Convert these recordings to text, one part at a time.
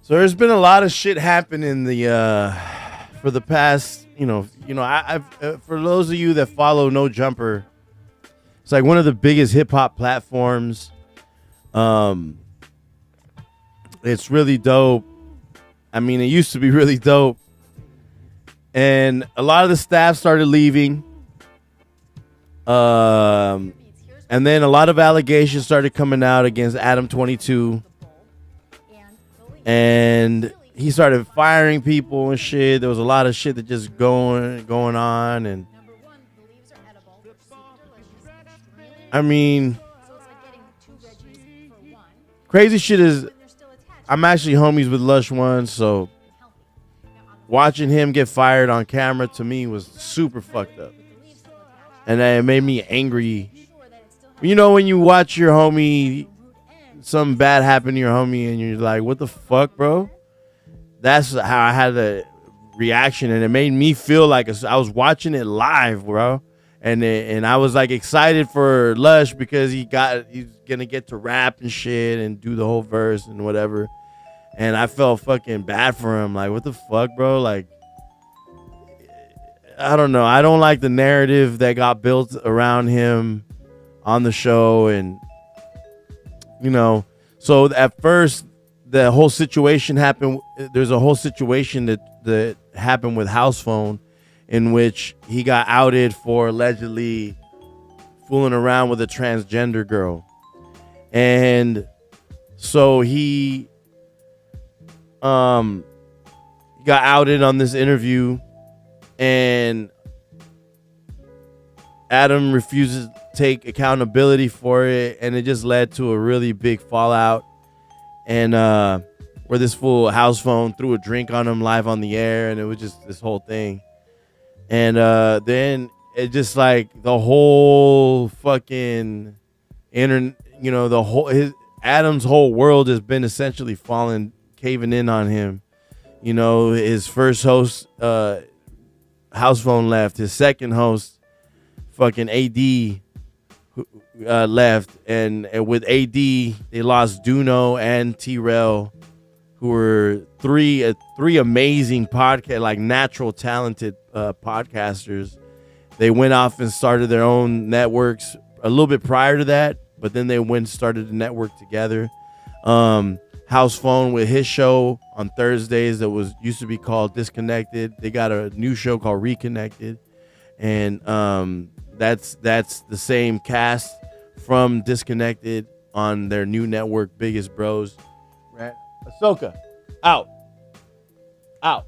So there's been a lot of shit happen in the for the past, I've for those of you that follow No Jumper, it's like one of the biggest hip hop platforms. Um, it's really dope. I mean, it used to be really dope, and a lot of the staff started leaving. And then a lot of allegations started coming out against Adam 22. And he started firing people and shit. There was a lot of shit that just going on. And I mean, crazy shit is, I'm actually homies with Lush One, so watching him get fired on camera to me was super fucked up. And it made me angry. You know, when you watch your homie, something bad happen to your homie, and you're like, what the fuck, bro? That's how I had the reaction, and it made me feel like I was watching it live, bro. And I was like excited for Lush because he's gonna get to rap and shit and do the whole verse and whatever. And I felt fucking bad for him. Like, what the fuck, bro? Like, I don't know. I don't like the narrative that got built around him on the show. And, so at first, the whole situation happened. There's a whole situation that happened with House Phone, in which he got outed for allegedly fooling around with a transgender girl. And so he got outed on this interview, and Adam refuses to take accountability for it, and it just led to a really big fallout. And where this fool House Phone threw a drink on him live on the air, and it was just this whole thing. And then it just like the whole fucking internet, Adam's whole world has been essentially caving in on him. His first host, House Phone, left. His second host, fucking AD, left. And with AD, they lost Duno and T-Rel, who were three amazing podcast, like natural talented podcasters. They went off and started their own networks a little bit prior to that, but then they went and started the network together. House Phone with his show on Thursdays that used to be called Disconnected. They got a new show called Reconnected, and that's the same cast from Disconnected on their new network, Biggest Bros. Right? Ahsoka, out. Out.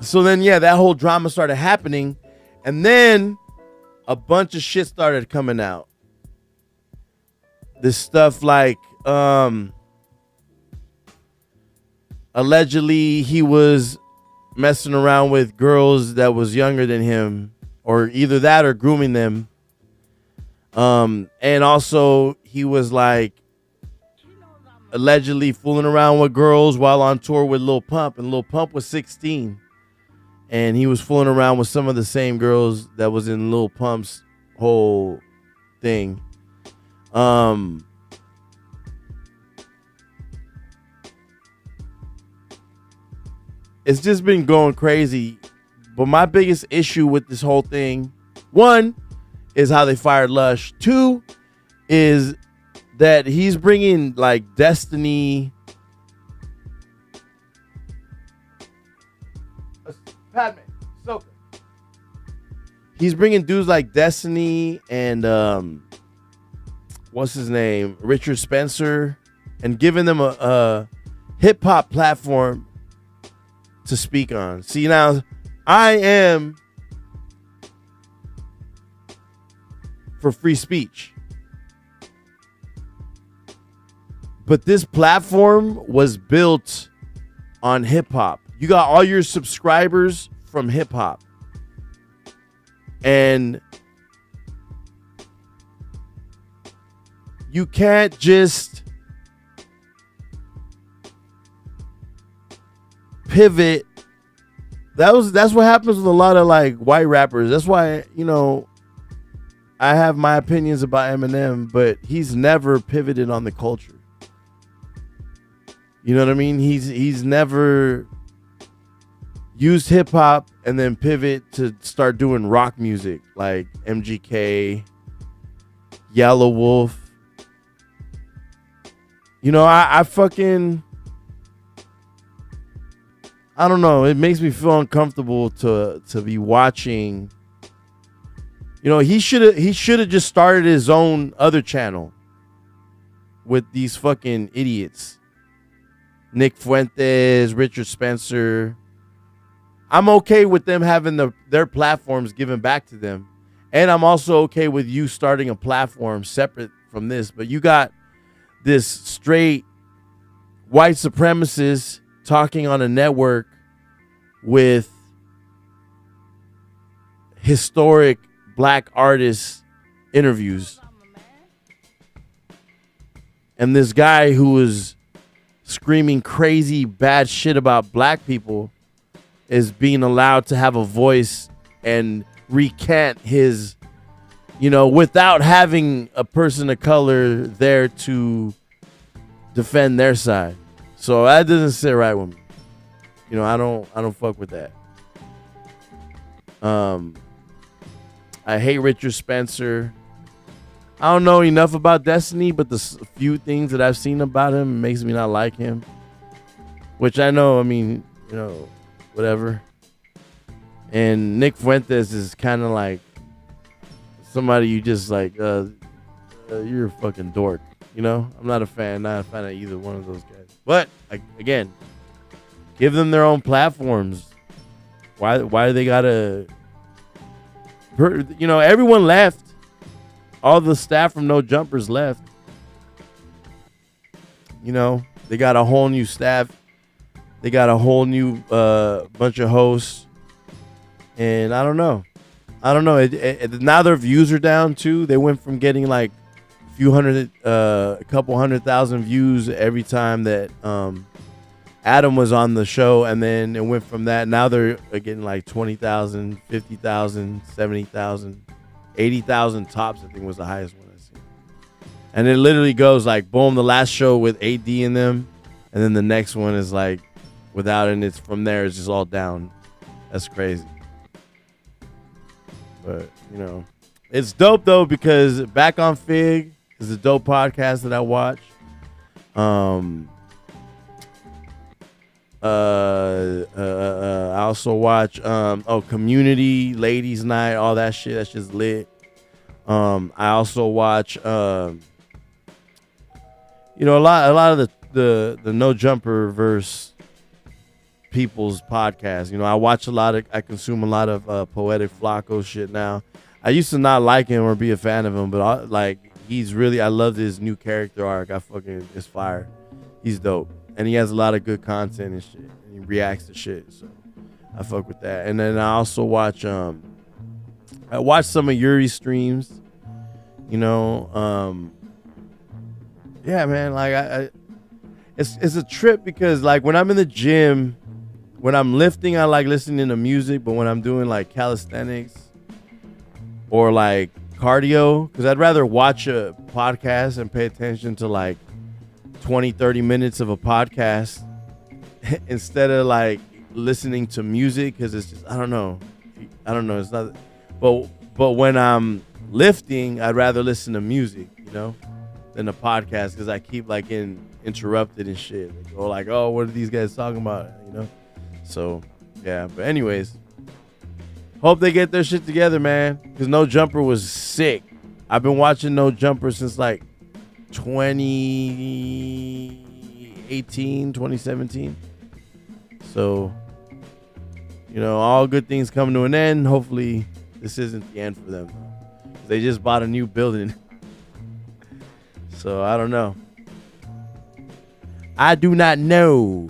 So then, that whole drama started happening, and then a bunch of shit started coming out. This stuff like, allegedly he was messing around with girls that was younger than him, or either that or grooming them. And also he was like allegedly fooling around with girls while on tour with Lil Pump, and Lil Pump was 16. And he was fooling around with some of the same girls that was in Lil Pump's whole thing. It's just been going crazy. But my biggest issue with this whole thing, one, is how they fired Lush. Two, is that he's bringing like Destiny. Padme, Ahsoka. He's bringing dudes like Destiny and what's his name, Richard Spencer, and giving them a hip hop platform to speak on. See, now I am for free speech, but this platform was built on hip hop. You got all your subscribers from hip hop. And you can't just pivot. That's what happens with a lot of like white rappers. That's why, I have my opinions about Eminem, but he's never pivoted on the culture. You know what I mean? He's never used hip hop and then pivot to start doing rock music like MGK, Yellow Wolf. You know, I fucking, I don't know. It makes me feel uncomfortable to be watching. You know, he should have just started his own other channel with these fucking idiots. Nick Fuentes, Richard Spencer. I'm okay with them having their platforms given back to them. And I'm also okay with you starting a platform separate from this. But you got this straight white supremacist talking on a network with historic black artists interviews. And this guy who was screaming crazy bad shit about black people is being allowed to have a voice and recant his, you know, without having a person of color there to defend their side. So that doesn't sit right with me. You know, I don't fuck with that. I hate Richard Spencer. I don't know enough about Destiny, but the few things that I've seen about him makes me not like him. Which I know, I mean, you know, whatever. And Nick Fuentes is kind of like somebody you just like, you're a fucking dork. You know, I'm not a fan of either one of those guys. But again, give them their own platforms. Why do they gotta? You know, everyone left. All the staff from No Jumpers left. You know, they got a whole new staff. They got a whole new bunch of hosts. And I don't know. Now their views are down too. They went from getting like a couple 100,000 views every time that Adam was on the show. And then it went from that. Now they're getting like 20,000, 50,000, 70,000. 80,000 tops, I think, was the highest one I've seen. And it literally goes like, boom, the last show with AD in them. And then the next one is like without it. And it's from there, it's just all down. That's crazy. But, you know, it's dope, though, because Back on Fig is a dope podcast that I watch. I also watch Community, Ladies Night, all that shit. That's just lit. I also watch you know, a lot of the No Jumper verse people's podcasts. You know, I consume a lot of Poetic Flacco shit now. I used to not like him or be a fan of him, but I love his new character arc. It's fire. He's dope. And he has a lot of good content and shit. And he reacts to shit. So I fuck with that. And then I also watch some of Yuri's streams. You know, yeah, man, like it's a trip because like when I'm in the gym, when I'm lifting, I like listening to music, but when I'm doing like calisthenics or like cardio, because I'd rather watch a podcast and pay attention to like 20-30 minutes of a podcast instead of like listening to music, because it's just I don't know it's not, but when I'm lifting, I'd rather listen to music, you know, than a podcast, because I keep like getting interrupted and shit, or like, oh, what are these guys talking about, you know? So yeah, but anyways, hope they get their shit together, man, because No Jumper was sick. I've been watching No Jumper since like 2017. So, you know, all good things come to an end. Hopefully this isn't the end for them. They just bought a new building. So I don't know. I do not know.